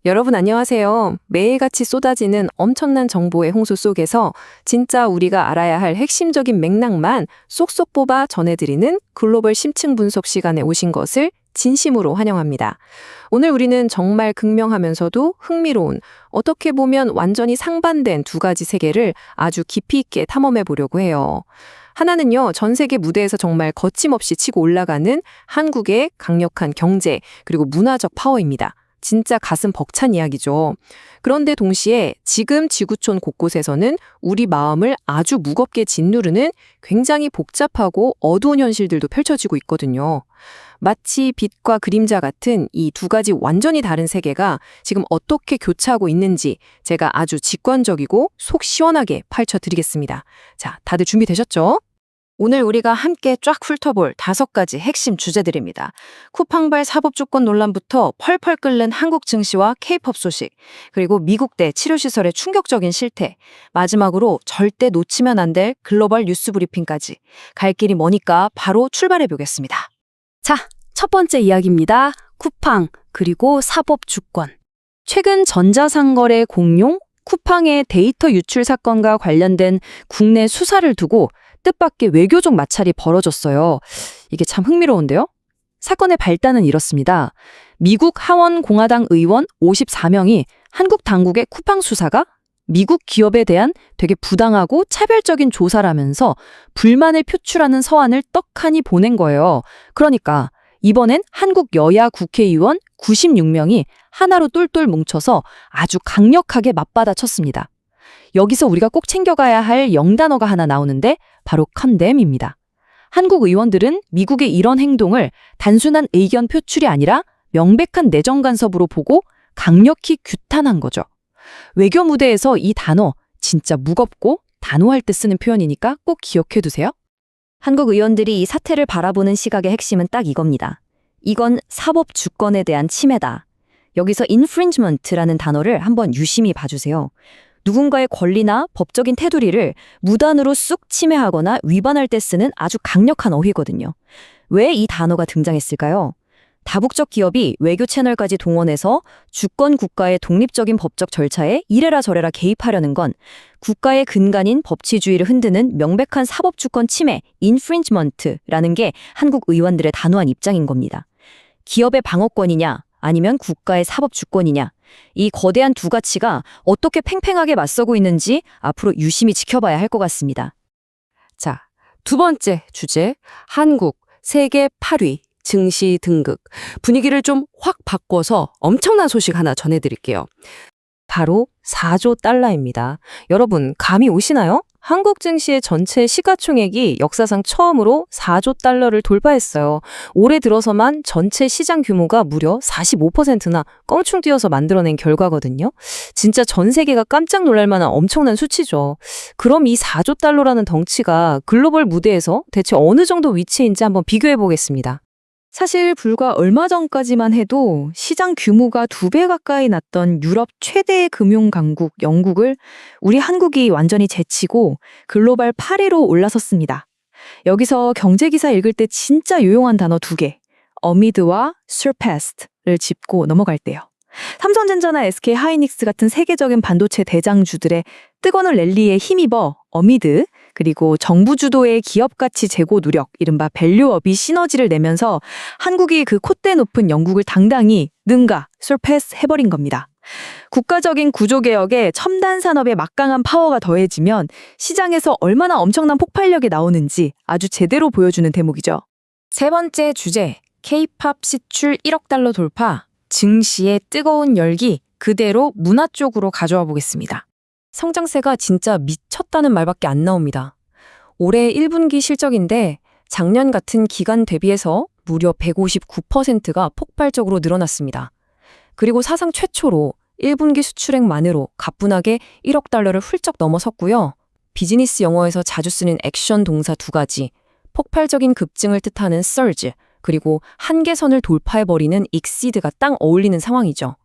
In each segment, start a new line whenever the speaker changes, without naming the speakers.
여러분 안녕하세요. 매일같이 쏟아지는 엄청난 정보의 홍수 속에서 진짜 우리가 알아야 할 핵심적인 맥락만 쏙쏙 뽑아 전해드리는 글로벌 심층 분석 시간에 오신 것을 진심으로 환영합니다. 오늘 우리는 정말 극명하면서도 흥미로운, 어떻게 보면 완전히 상반된 두 가지 세계를 아주 깊이 있게 탐험해 보려고 해요. 하나는요, 전 세계 무대에서 정말 거침없이 치고 올라가는 한국의 강력한 경제, 그리고 문화적 파워입니다. 진짜 가슴 벅찬 이야기죠. 그런데 동시에 지금 지구촌 곳곳에서는 우리 마음을 아주 무겁게 짓누르는 굉장히 복잡하고 어두운 현실들도 펼쳐지고 있거든요. 마치 빛과 그림자 같은 이 두 가지 완전히 다른 세계가 지금 어떻게 교차하고 있는지 제가 아주 직관적이고 속 시원하게 파헤쳐드리겠습니다. 자, 다들 준비되셨죠? 오늘 우리가 함께 쫙 훑어볼 5가지 핵심 주제들입니다. 쿠팡발 사법주권 논란부터 펄펄 끓는 한국 증시와 K-팝 소식, 그리고 미국대 치료시설의 충격적인 실태, 마지막으로 절대 놓치면 안 될 글로벌 뉴스 브리핑까지 갈 길이 머니까 바로 출발해보겠습니다.
자, 첫 번째 이야기입니다. 쿠팡, 그리고 사법주권. 최근 전자상거래 공용, 쿠팡의 데이터 유출 사건과 관련된 국내 수사를 두고 뜻밖의 외교적 마찰이 벌어졌어요. 이게 참 흥미로운데요? 사건의 발단은 이렇습니다. 미국 하원 공화당 의원 54명이 한국 당국의 쿠팡 수사가 미국 기업에 대한 되게 부당하고 차별적인 조사라면서 불만을 표출하는 서한을 떡하니 보낸 거예요. 그러니까 이번엔 한국 여야 국회의원 96명이 하나로 똘똘 뭉쳐서 아주 강력하게 맞받아쳤습니다. 여기서 우리가 꼭 챙겨가야 할 영단어가 하나 나오는데 바로 컨뎀입니다. 한국 의원들은 미국의 이런 행동을 단순한 의견 표출이 아니라 명백한 내정 간섭으로 보고 강력히 규탄한 거죠. 외교 무대에서 이 단어 진짜 무겁고 단호할 때 쓰는 표현이니까 꼭 기억해 두세요.
한국 의원들이 이 사태를 바라보는 시각의 핵심은 딱 이겁니다. 이건 사법 주권에 대한 침해다. 여기서 infringement라는 단어를 한번 유심히 봐주세요. 누군가의 권리나 법적인 테두리를 무단으로 쑥 침해하거나 위반할 때 쓰는 아주 강력한 어휘거든요. 왜 이 단어가 등장했을까요? 다국적 기업이 외교 채널까지 동원해서 주권 국가의 독립적인 법적 절차에 이래라 저래라 개입하려는 건 국가의 근간인 법치주의를 흔드는 명백한 사법주권 침해, infringement라는 게 한국 의원들의 단호한 입장인 겁니다. 기업의 방어권이냐 아니면 국가의 사법주권이냐, 이 거대한 두 가치가 어떻게 팽팽하게 맞서고 있는지 앞으로 유심히 지켜봐야 할 것 같습니다.
자, 두 번째 주제, 한국 세계 8위 증시 등극. 분위기를 좀 확 바꿔서 엄청난 소식 하나 전해드릴게요. 바로 4조 달러입니다. 여러분, 감이 오시나요? 한국 증시의 전체 시가총액이 역사상 처음으로 4조 달러를 돌파했어요. 올해 들어서만 전체 시장 규모가 무려 45%나 껑충 뛰어서 만들어낸 결과거든요. 진짜 전 세계가 깜짝 놀랄 만한 엄청난 수치죠. 그럼 이 4조 달러라는 덩치가 글로벌 무대에서 대체 어느 정도 위치인지 한번 비교해 보겠습니다.
사실 불과 얼마 전까지만 해도 시장 규모가 2배 가까이 났던 유럽 최대의 금융 강국 영국을 우리 한국이 완전히 제치고 글로벌 8위로 올라섰습니다. 여기서 경제기사 읽을 때 진짜 유용한 단어 2개, amid와 surpassed를 짚고 넘어갈게요. 삼성전자나 SK하이닉스 같은 세계적인 반도체 대장주들의 뜨거운 랠리에 힘입어 amid, 그리고 정부 주도의 기업 가치 제고 노력, 이른바 밸류업이 시너지를 내면서 한국이 그 콧대 높은 영국을 당당히 능가, surpass 해버린 겁니다. 국가적인 구조개혁에 첨단 산업의 막강한 파워가 더해지면 시장에서 얼마나 엄청난 폭발력이 나오는지 아주 제대로 보여주는 대목이죠.
세 번째 주제, K-팝 시출 1억 달러 돌파, 증시의 뜨거운 열기 그대로 문화 쪽으로 가져와 보겠습니다. 성장세가 진짜 미쳤다는 말밖에 안 나옵니다. 올해 1분기 실적인데 작년 같은 기간 대비해서 무려 159%가 폭발적으로 늘어났습니다. 그리고 사상 최초로 1분기 수출액만으로 가뿐하게 1억 달러를 훌쩍 넘어섰고요. 비즈니스 영어에서 자주 쓰는 액션 동사 2가지, 폭발적인 급증을 뜻하는 surge, 그리고 한계선을 돌파해버리는 exceed가 딱 어울리는 상황이죠.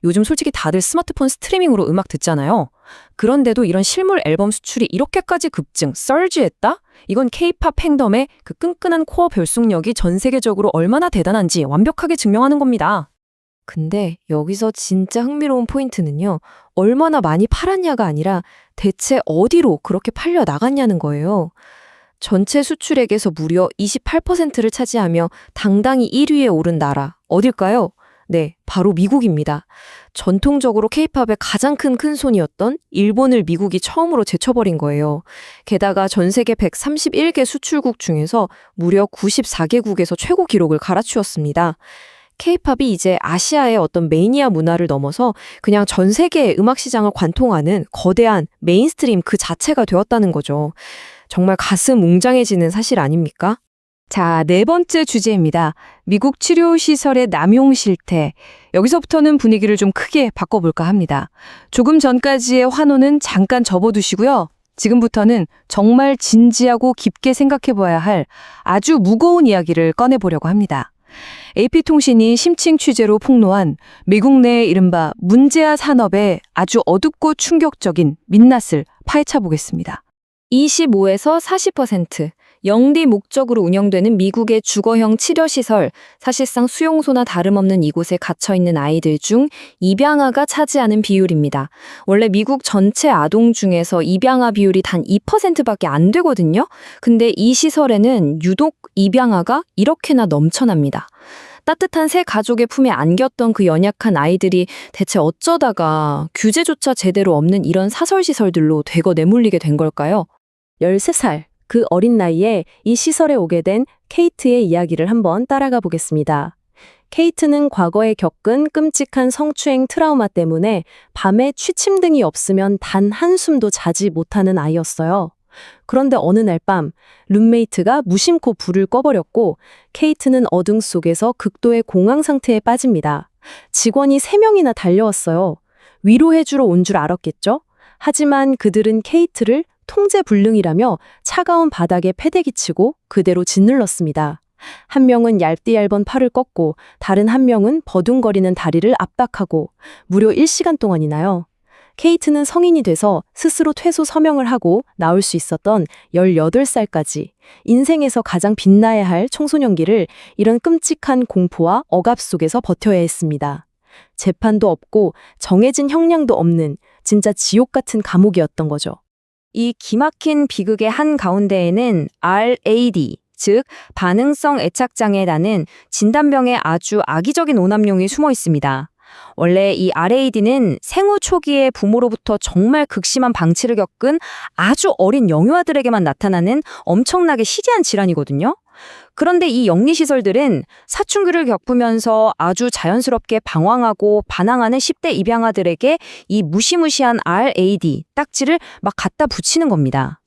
요즘 솔직히 다들 스마트폰 스트리밍으로 음악 듣잖아요. 그런데도 이런 실물 앨범 수출이 이렇게까지 급증, surge했다? 이건 K-팝 팬덤의 그 끈끈한 코어 결속력이 전 세계적으로 얼마나 대단한지 완벽하게 증명하는 겁니다. 근데 여기서 진짜 흥미로운 포인트는요. 얼마나 많이 팔았냐가 아니라 대체 어디로 그렇게 팔려 나갔냐는 거예요. 전체 수출액에서 무려 28%를 차지하며 당당히 1위에 오른 나라. 어딜까요? 네, 바로 미국입니다. 전통적으로 케이팝의 가장 큰 큰손이었던 일본을 미국이 처음으로 제쳐버린 거예요. 게다가 전 세계 131개 수출국 중에서 무려 94개국에서 최고 기록을 갈아치웠습니다. 케이팝이 이제 아시아의 어떤 매니아 문화를 넘어서 그냥 전 세계의 음악 시장을 관통하는 거대한 메인스트림 그 자체가 되었다는 거죠. 정말 가슴 웅장해지는 사실 아닙니까?
자, 네 번째 주제입니다. 미국 치료시설의 남용 실태. 여기서부터는 분위기를 좀 크게 바꿔볼까 합니다. 조금 전까지의 환호는 잠깐 접어두시고요. 지금부터는 정말 진지하고 깊게 생각해봐야 할 아주 무거운 이야기를 꺼내보려고 합니다. AP통신이 심층 취재로 폭로한 미국 내 이른바 문제아 산업의 아주 어둡고 충격적인 민낯을 파헤쳐 보겠습니다.
25에서 40%, 영리 목적으로 운영되는 미국의 주거형 치료시설, 사실상 수용소나 다름없는 이곳에 갇혀있는 아이들 중 입양아가 차지하는 비율입니다. 원래 미국 전체 아동 중에서 입양아 비율이 단 2%밖에 안 되거든요. 근데 이 시설에는 유독 입양아가 이렇게나 넘쳐납니다. 따뜻한 새 가족의 품에 안겼던 그 연약한 아이들이 대체 어쩌다가 규제조차 제대로 없는 이런 사설시설들로 되거 내몰리게 된 걸까요?
13살, 그 어린 나이에 이 시설에 오게 된 케이트의 이야기를 한번 따라가 보겠습니다. 케이트는 과거에 겪은 끔찍한 성추행 트라우마 때문에 밤에 취침 등이 없으면 단 한숨도 자지 못하는 아이였어요. 그런데 어느 날 밤, 룸메이트가 무심코 불을 꺼버렸고 케이트는 어둠 속에서 극도의 공황 상태에 빠집니다. 직원이 3명이나 달려왔어요. 위로해주러 온 줄 알았겠죠? 하지만 그들은 케이트를 통제불능이라며 차가운 바닥에 패대기치고 그대로 짓눌렀습니다. 한 명은 얇디얇은 팔을 꺾고 다른 한 명은 버둥거리는 다리를 압박하고 무려 1시간 동안이나요. 케이트는 성인이 돼서 스스로 퇴소 서명을 하고 나올 수 있었던 18살까지 인생에서 가장 빛나야 할 청소년기를 이런 끔찍한 공포와 억압 속에서 버텨야 했습니다. 재판도 없고 정해진 형량도 없는 진짜 지옥 같은 감옥이었던 거죠.
이 기막힌 비극의 한가운데에는 RAD, 즉 반응성 애착장애라는 진단병의 아주 악의적인 오남용이 숨어 있습니다. 원래 이 RAD는 생후 초기에 부모로부터 정말 극심한 방치를 겪은 아주 어린 영유아들에게만 나타나는 엄청나게 희귀한 질환이거든요. 그런데 이 영리시설들은 사춘기를 겪으면서 아주 자연스럽게 방황하고 반항하는 10대 입양아들에게 이 무시무시한 RAD, 딱지를 막 갖다 붙이는 겁니다.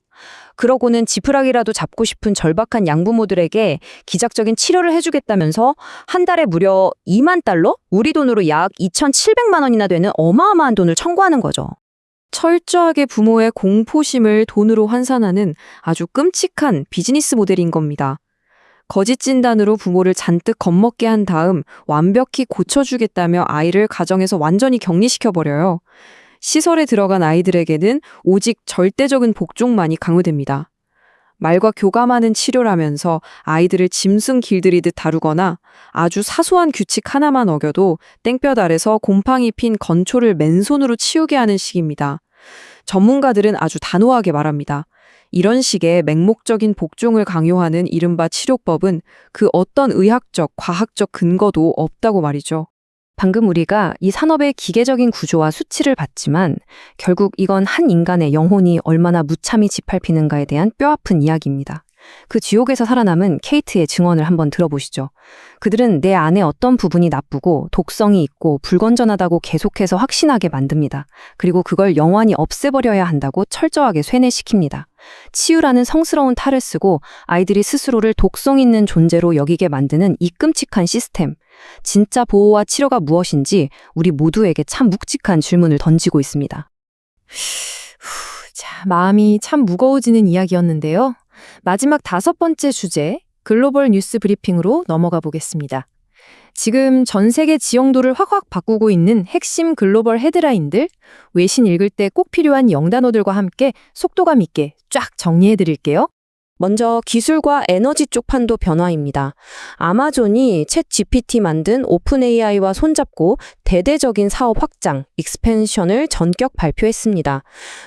그러고는 지푸라기라도 잡고 싶은 절박한 양부모들에게 기적적인 치료를 해주겠다면서 한 달에 무려 2만 달러? 우리 돈으로 약 2,700만 원이나 되는 어마어마한 돈을 청구하는 거죠.
철저하게 부모의 공포심을 돈으로 환산하는 아주 끔찍한 비즈니스 모델인 겁니다. 거짓 진단으로 부모를 잔뜩 겁먹게 한 다음 완벽히 고쳐주겠다며 아이를 가정에서 완전히 격리시켜버려요. 시설에 들어간 아이들에게는 오직 절대적인 복종만이 강요됩니다. 말과 교감하는 치료라면서 아이들을 짐승 길들이듯 다루거나 아주 사소한 규칙 하나만 어겨도 땡볕 아래서 곰팡이 핀 건초를 맨손으로 치우게 하는 식입니다. 전문가들은 아주 단호하게 말합니다. 이런 식의 맹목적인 복종을 강요하는 이른바 치료법은 그 어떤 의학적, 과학적 근거도 없다고 말이죠.
방금 우리가 이 산업의 기계적인 구조와 수치를 봤지만 결국 이건 한 인간의 영혼이 얼마나 무참히 짓밟히는가에 대한 뼈아픈 이야기입니다. 그 지옥에서 살아남은 케이트의 증언을 한번 들어보시죠. 그들은 내 안에 어떤 부분이 나쁘고 독성이 있고 불건전하다고 계속해서 확신하게 만듭니다. 그리고 그걸 영원히 없애버려야 한다고 철저하게 쇠뇌시킵니다. 치유라는 성스러운 탈을 쓰고 아이들이 스스로를 독성 있는 존재로 여기게 만드는 이 끔찍한 시스템. 진짜 보호와 치료가 무엇인지 우리 모두에게 참 묵직한 질문을 던지고 있습니다.
자, 마음이 참 무거워지는 이야기였는데요. 마지막 5번째 주제, 글로벌 뉴스 브리핑으로 넘어가 보겠습니다. 지금 전 세계 지형도를 확확 바꾸고 있는 핵심 글로벌 헤드라인들, 외신 읽을 때 꼭 필요한 영단어들과 함께 속도감 있게 쫙 정리해 드릴게요.
먼저 기술과 에너지 쪽 판도 변화입니다. 아마존이 챗 GPT 만든 오픈 AI와 손잡고 대대적인 사업 확장, 익스펜션을 전격 발표했습니다.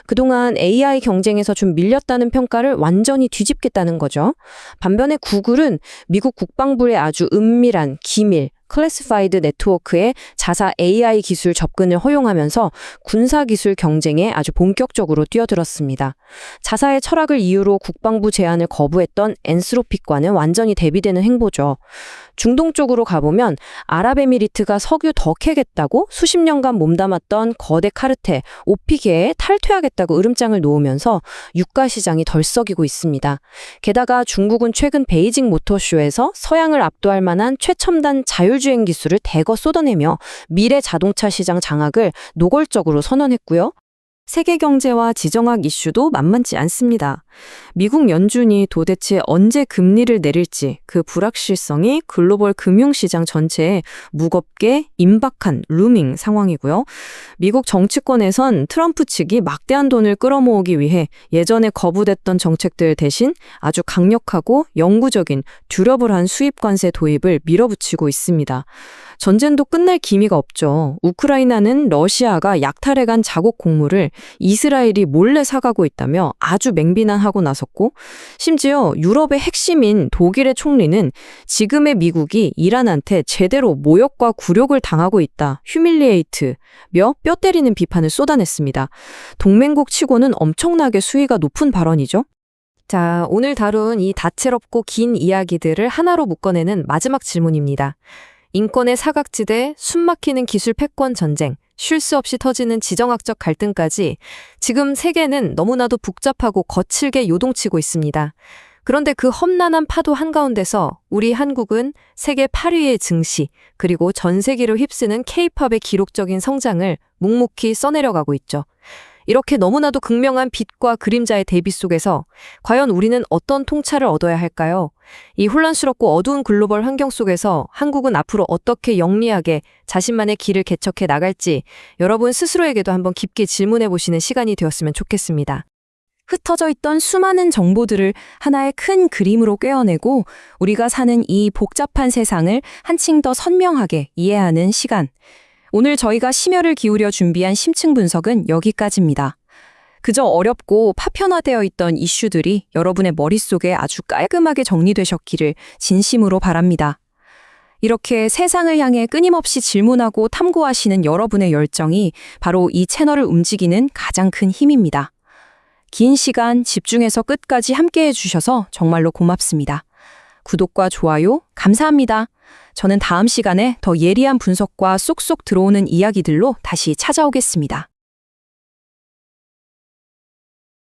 그동안 AI 경쟁에서 좀 밀렸다는 평가를 완전히 뒤집겠다는 거죠. 반면에 구글은 미국 국방부의 아주 은밀한 기밀, 클래시파이드 네트워크에 자사 AI 기술 접근을 허용하면서 군사기술 경쟁에 아주 본격적으로 뛰어들었습니다. 자사의 철학을 이유로 국방부 제안을 거부했던 엔스로픽과는 완전히 대비되는 행보죠. 중동 쪽으로 가보면 아랍에미리트가 석유 더 캐겠다고 수십 년간 몸담았던 거대 카르텔, 오피계에 탈퇴하겠다고 으름장을 놓으면서 유가 시장이 덜 썩이고 있습니다. 게다가 중국은 최근 베이징 모터쇼에서 서양을 압도할 만한 최첨단 자율주행 기술을 대거 쏟아내며 미래 자동차 시장 장악을 노골적으로 선언했고요. 세계 경제와 지정학 이슈도 만만치 않습니다. 미국 연준이 도대체 언제 금리를 내릴지 그 불확실성이 글로벌 금융시장 전체에 무겁게 임박한 루밍 상황이고요. 미국 정치권에선 트럼프 측이 막대한 돈을 끌어모으기 위해 예전에 거부됐던 정책들 대신 아주 강력하고 영구적인 듀러블한 수입 관세 도입을 밀어붙이고 있습니다. 전쟁도 끝날 기미가 없죠. 우크라이나는 러시아가 약탈해간 자국 곡물을 이스라엘이 몰래 사가고 있다며 아주 맹비난하고 나섰고, 심지어 유럽의 핵심인 독일의 총리는 지금의 미국이 이란한테 제대로 모욕과 굴욕을 당하고 있다, 휴밀리에이트며 뼈 때리는 비판을 쏟아냈습니다. 동맹국 치고는 엄청나게 수위가 높은 발언이죠.
자, 오늘 다룬 이 다채롭고 긴 이야기들을 하나로 묶어내는 마지막 질문입니다. 인권의 사각지대, 숨막히는 기술 패권 전쟁, 쉴 수 없이 터지는 지정학적 갈등까지 지금 세계는 너무나도 복잡하고 거칠게 요동치고 있습니다. 그런데 그 험난한 파도 한가운데서 우리 한국은 세계 8위의 증시, 그리고 전 세계를 휩쓰는 K-팝의 기록적인 성장을 묵묵히 써내려가고 있죠. 이렇게 너무나도 극명한 빛과 그림자의 대비 속에서 과연 우리는 어떤 통찰을 얻어야 할까요? 이 혼란스럽고 어두운 글로벌 환경 속에서 한국은 앞으로 어떻게 영리하게 자신만의 길을 개척해 나갈지 여러분 스스로에게도 한번 깊게 질문해 보시는 시간이 되었으면 좋겠습니다.
흩어져 있던 수많은 정보들을 하나의 큰 그림으로 꿰어내고 우리가 사는 이 복잡한 세상을 한층 더 선명하게 이해하는 시간. 오늘 저희가 심혈을 기울여 준비한 심층 분석은 여기까지입니다. 그저 어렵고 파편화되어 있던 이슈들이 여러분의 머릿속에 아주 깔끔하게 정리되셨기를 진심으로 바랍니다. 이렇게 세상을 향해 끊임없이 질문하고 탐구하시는 여러분의 열정이 바로 이 채널을 움직이는 가장 큰 힘입니다. 긴 시간 집중해서 끝까지 함께해 주셔서 정말로 고맙습니다. 구독과 좋아요 감사합니다. 저는 다음 시간에 더 예리한 분석과 쏙쏙 들어오는 이야기들로 다시 찾아오겠습니다.